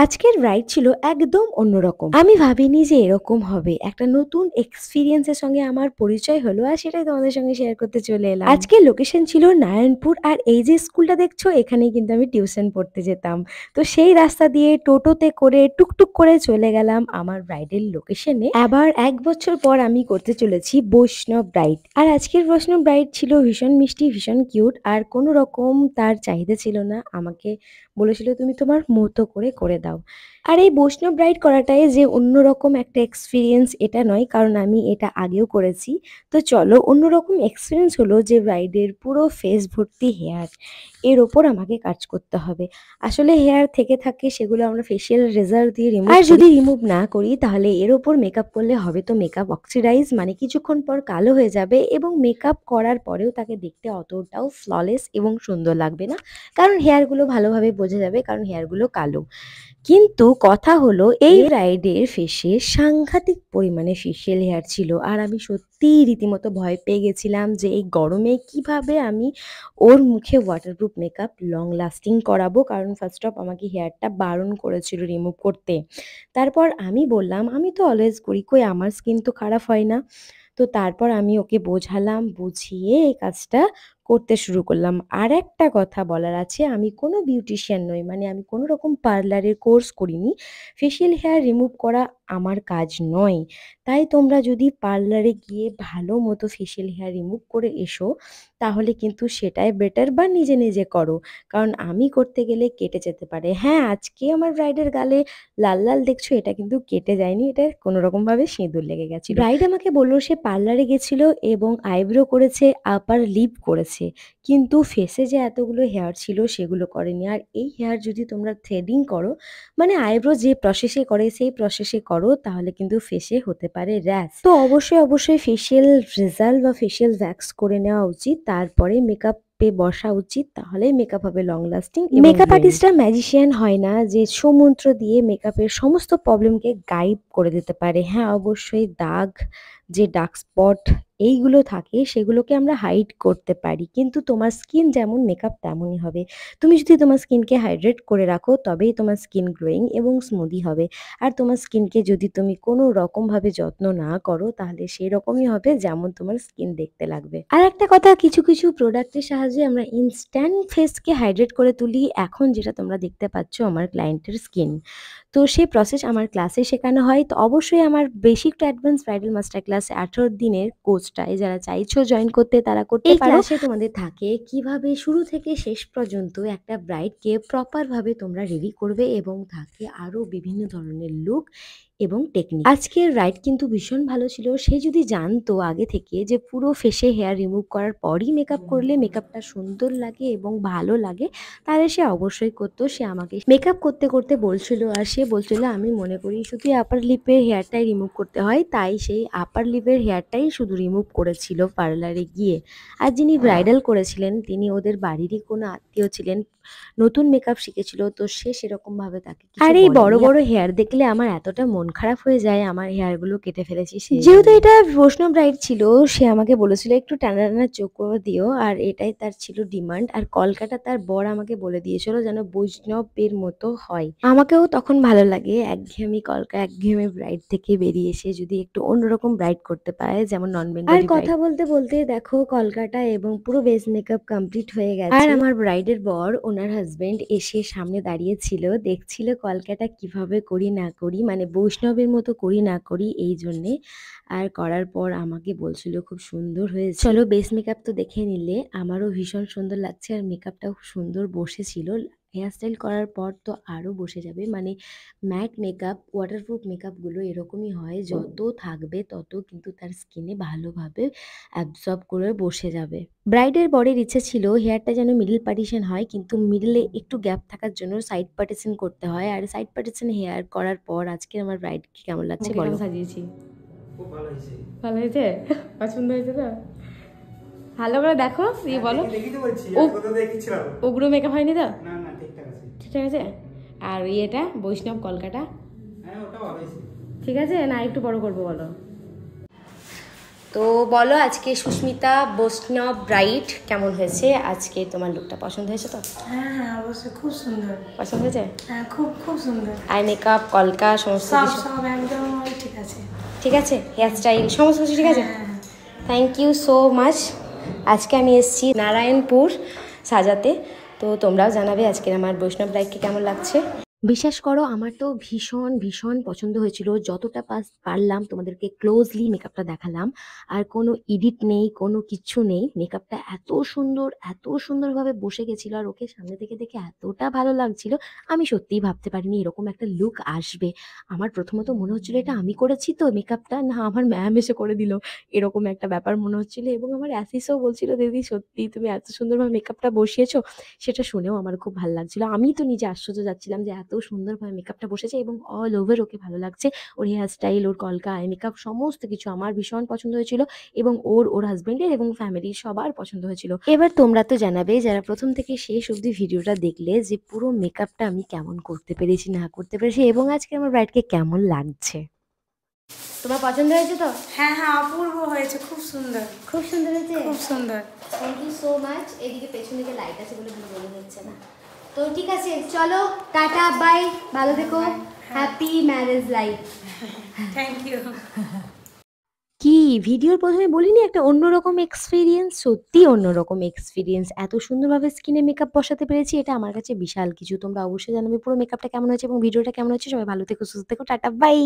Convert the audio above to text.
আজকের রাইড ছিল একদম অন্যরকম। আমি ভাবিনি যে এরকম হবে। একটা নতুন এক্সপেরিয়েন্স এর সঙ্গে আমার পরিচয় হলো আর সেটাই তোমাদের সঙ্গে শেয়ার করতে চলে এলাম। আজকের লোকেশন ছিল নারায়ণপুর আর এই যে স্কুলটা দেখছো এখানেই কিন্তু আমি টিউশন পড়তে যেতাম। তো সেই রাস্তা দিয়ে টোটোতে করে টুকটুক করে চলে গেলাম আমার রাইডের লোকেশনে। আবার ১ বছর পর আমি করতে চলেছি বৈষ্ণব রাইড। আর আজকের বৈষ্ণব রাইড ছিল ভীষণ মিষ্টি, ভীষণ কিউট আর কোনো রকম তার চাহিদা ছিল না। আমাকে বলেছিল তুমি তোমার মতো করে দাও। আর এই বৈষ্ণব রাইড করাটাই যে অন্যরকম একটা এক্সপেরিয়েন্স এটা নয়, কারণ আমি এটা আগেও করেছি। তো চলো, অন্যরকম এক্সপেরিয়েন্স হলো যে রাইডের পুরো ফেস ভর্তি হেয়ার, এর ওপর আমাকে কাজ করতে হবে। আসলে হেয়ার থেকে থাকে সেগুলো আমরা ফেসিয়াল রেজার দিয়ে রিমুভ আর যদি রিমুভ না করি তাহলে এর ওপর মেকআপ করলে হবে তো মেকআপ অক্সিডাইজ, মানে কিছুক্ষণ পর কালো হয়ে যাবে এবং মেকআপ করার পরেও তাকে দেখতে অতটাও ফ্ললেস এবং সুন্দর লাগবে না, কারণ হেয়ারগুলো ভালোভাবে বোঝা যাবে কারণ হেয়ারগুলো কালো। কিন্তু কথা হলো এই রাইডের ফেসে সাংঘাতিক পরিমাণে ফেসিয়াল হেয়ার ছিল আর আমি সত্যিই রীতিমতো ভয় পেয়ে গেছিলাম যে এই গরমে কিভাবে আমি ওর মুখে ওয়াটারপ্রুফ মেকআপ লং লাস্টিং করাবো, কারণ ফার্স্ট অফ আমাকে হেয়ারটা বারণ করেছিল রিমুভ করতে। তারপর আমি বললাম আমি তো অলওয়েজ করি, কই আমার স্কিন তো খারাপ হয় না। তো তারপর আমি ওকে বোঝালাম, বুঝিয়ে এই কাজটা করতে শুরু করলাম। আর একটা কথা বলার আছে, আমি কোনো বিউটিশিয়ান নই, মানে আমি কোনো রকম পার্লারের কোর্স করিনি। ফেসিয়াল হেয়ার রিমুভ করা আমার কাজ নয়। তাই তোমরা যদি পার্লারে গিয়ে ভালো মতো ফেসিয়াল হেয়ার রিমুভ করে এসো তাহলে কিন্তু সেটাই বেটার, বা নিজে নিজে করো, কারণ আমি করতে গেলে কেটে যেতে পারে। হ্যাঁ, আজকে আমার ব্রাইডের গালে লাল লাল দেখছো, এটা কিন্তু কেটে যায়নি, এটা কোনো রকম ভাবে সিঁদুর লেগে গেছিল। ব্রাইড আমাকে বললো সে পার্লারে গেছিল এবং আইব্রো করেছে, আপার লিপ করেছে, কিন্তু ফেসে যে এতগুলো হেয়ার ছিল সেগুলো করেনি। আর এই হেয়ার যদি তোমরা থ্রেডিং করো, মানে আইব্রো যে প্রসেসে করে সেই প্রসেসে করো, তাহলে কিন্তু ফেসে হতে পারে র্যাশ। তো অবশ্যই ফেসিয়াল রেজাল্ট বা ফেসিয়াল ভ্যাক্স করে নেওয়া উচিত, তারপরে মেকআপ বসা উচিত, তাহলেই মেকআপ হবে লং লাস্টিং। মেকআপ আর্টিস্টরা ম্যাজিশিয়ান হয় না যে সমন্ত্র দিয়ে মেকআপের সমস্ত প্রবলেমকে গাইড করে দিতে পারে। হ্যাঁ, অবশ্যই দাগ, যে ডার্ক স্পট এইগুলো থাকে সেগুলোকে আমরা হাইড করতে পারি, কিন্তু তোমার স্কিন যেমন মেকআপ তেমনই হবে। তুমি যদি তোমার স্কিনকে হাইড্রেট করে রাখো তবেই তোমার স্কিন গ্লোয়িং এবং স্মুদি হবে। আর তোমার স্কিনকে যদি তুমি কোনো রকমভাবে যত্ন না করো তাহলে সেই রকমই হবে যেমন তোমার স্কিন দেখতে লাগবে। আর একটা কথা, কিছু কিছু প্রোডাক্টের সাহায্যে আমরা ইনস্ট্যান্ট ফেসকে হাইড্রেট করে তুলি, এখন যেটা তোমরা দেখতে পাচ্ছ আমার ক্লায়েন্টের স্কিন। তো সেই প্রসেস আমার ক্লাসে শেখানো হয়। তো অবশ্যই আমার basic to advance bridal master ক্লাসে 18 দিনের কোর্সটায় যারা চাইছো জয়েন করতে তারা করতে পারো। এই ক্লাসে তোমাদের থাকে কিভাবে শুরু থেকে শেষ পর্যন্ত একটা ব্রাইডকে প্রপারভাবে তোমরা রেডি করবে, এবং থাকে আরও বিভিন্ন ধরনের লুক এবং টেকনিক। আজকের রাইড কিন্তু ভীষণ ভালো ছিল। সে যদি জানতো আগে থেকে যে পুরো ফেসে হেয়ার রিমুভ করার পরই মেকআপ করলে মেকআপটা সুন্দর লাগে এবং ভালো লাগে, তাহলে সে অবশ্যই করতো। সে আমাকে মেকআপ করতে করতে বলছিল আর সে বলছিল আমি মনে করি শুধু আপার লিপের হেয়ারটাই রিমুভ করতে হয়, তাই সেই আপার লিপের হেয়ারটাই শুধু রিমুভ করেছিল পার্লারে গিয়ে। আর যিনি ব্রাইডাল করেছিলেন তিনি ওদের বাড়িরই কোনো আত্মীয় ছিলেন, নতুন মেকআপ শিখেছিল, তো সে সেরকম ভাবে তাকে আর এই বড় বড় হেয়ার দেখলে আমার এতটা মন খারাপ হয়ে যায়, আমার হেয়ারগুলো কেটে ফেলেছি। যেহেতু এটা বৈষ্ণব ব্রাইড ছিল, সে আমাকে বলেছিল একটু টানা টানা চোখ করে দিও, আর এটাই তার ছিল ডিমান্ড। আর কলকাতা তার বর আমাকে বলে দিয়েছিল যেন বৈষ্ণবের মতো হয়। আমাকেও তখন ভালো লাগে একঘেয়েমি একঘেয়েমি ব্রাইড থেকে বেরিয়ে এসে যদি একটু অন্যরকম ব্রাইড করতে পারে, যেমন নন বেঙ্গলি। আর কথা বলতে বলতে দেখো কলকাতা এবং পুরো বেস মেকআপ কমপ্লিট হয়ে গেছে। আর আমার ব্রাইডের বর ওনার হাজবেন্ড এসে সামনে দাঁড়িয়ে ছিল, দেখছিল কলকাতা কিভাবে করি না করি, মানে বৈষ্ণবের মতো করি না করি এই জন্যে। আর করার পর আমাকে বলছিল খুব সুন্দর হয়েছে, চলো বেস মেকআপ তো দেখে নিলে। আমারও ভীষণ সুন্দর লাগছে আর মেকআপটাও খুব সুন্দর বসেছিল। হেয়ার স্টাইল করার পর তো আরও বসে যাবে, মানে ম্যাট মেকআপ ওয়াটারপ্রুফ মেকআপগুলো এরকমই হয়, যত থাকবে তত কিন্তু তার স্কিনে ভালোভাবে অ্যাবজর্ব করে বসে যাবে। ব্রাইডের বরের ইচ্ছে ছিল হেয়ারটা যেন মিডল পার্টিশন হয়, কিন্তু মিডলে একটু গ্যাপ থাকার জন্য সাইড পার্টিশন করতে হয়। আর সাইড পার্টিশন হেয়ার করার পর আজকে আমার ব্রাইডকে কেমন লাগছে বলো? সাজিয়েছি, খুব ভালো হয়েছে। ভালো হয়েছে? পছন্দ হয়েছে তো? ভালো করে দেখো, দিয়ে বলো। উগ্র মেকআপ হয়নি তো? না না, ঠিকঠাক আছে। ঠিকঠাক আছে। আর ইয়েটা বৈষ্ণব কলকাতা হ্যাঁ, ওটা ভালো হয়েছে। ঠিক আছে না? একটু বড় করবো বলো? তো বলো আজকে সুস্মিতা বৈষ্ণব ব্রাইট কেমন হয়েছে? আজকে তোমার লুকটা পছন্দ হয়েছে তো? হ্যাঁ হ্যাঁ অবশ্যই খুব সুন্দর। পছন্দ হয়েছে? হ্যাঁ খুব খুব সুন্দর। আই মেকআপ, কলকা সমস্ত সব কিছু সব একদম ঠিক আছে। ঠিক আছে? হেয়ার স্টাইল সমস্ত কিছু ঠিক আছে? হ্যাঁ হ্যাঁ থ্যাংক ইউ সো মাচ। আজকে আমি এসেছি নারায়ণপুর সাজাতে, তো তোমরাও জানাবে আজকের আমার বৈষ্ণব রায়কে কেমন লাগছে। বিশ্বাস করো আমার তো ভীষণ ভীষণ পছন্দ হয়েছিল, যতটা পারলাম তোমাদেরকে ক্লোজলি মেকআপটা দেখালাম। আর কোনো এডিট নেই, কোনো কিচ্ছু নেই, মেকআপটা এত সুন্দর এত সুন্দরভাবে বসে গেছিলো, আর ওকে সামনে থেকে দেখে এতটা ভালো লাগছিল, আমি সত্যিই ভাবতে পারিনি এরকম একটা লুক আসবে। আমার প্রথমত মনে হচ্ছিল এটা আমি করেছি তো মেকআপটা, না আমার ম্যাম এসে করে দিল, এরকম একটা ব্যাপার মনে হচ্ছিল। এবং আমার অ্যাসিসও বলছিল দিদি সত্যি তুমি এত সুন্দরভাবে মেকআপটা বসিয়েছো, সেটা শুনেও আমার খুব ভালো লাগছিল। আমি তো নিজে আশ্চর্য যাচ্ছিলাম যে এত সুন্দরভাবে মেকআপটা বসেছে এবং অল ওভার ওকে ভালো লাগছে। ওর হেয়ার স্টাইল, ওর কলকা, আই মেকআপ সমস্ত কিছু আমার ভীষণ পছন্দ হয়েছিল এবং ওর হাজবেন্ডের এবং ফ্যামিলির সবার পছন্দ হয়েছিল। এবার তোমরা তো জানাবে যারা প্রথম থেকে শেষ অবধি ভিডিওটা দেখলে যে পুরো মেকআপটা আমি কেমন করতে পেরেছি না করতে পেরেছি এবং আজকে আমার ব্রাইডকে কেমন লাগছে। তোমার পছন্দ হয়েছে তো? হ্যাঁ হ্যাঁ অপূর্ব হয়েছে, খুব সুন্দর খুব সুন্দর হয়েছে। খুব সুন্দর। Thank you so much. এদিকে পেছন দিকে লাইট আছে বলে মনে হচ্ছে না। তো ঠিক আছে চলো, টাটা বাই, ভালো থেকো, happy marriage life. Thank you. কি ভিডিওর প্রথমে বলিনি একটা অন্যরকম এক্সপিরিয়েন্স, সত্যি অন্যরকম এক্সপিরিয়েন্স। এত সুন্দরভাবে স্কিনে মেকআপ বসাতে পেরেছি, এটা আমার কাছে বিশাল কিছু। তোমরা অবশ্যই জানাবে পুরো মেকআপটা কেমন হয়েছে এবং ভিডিওটা কেমন হয়েছে। সবাই ভালো থেকো, সুস্থ থেকো, টাটা বাই।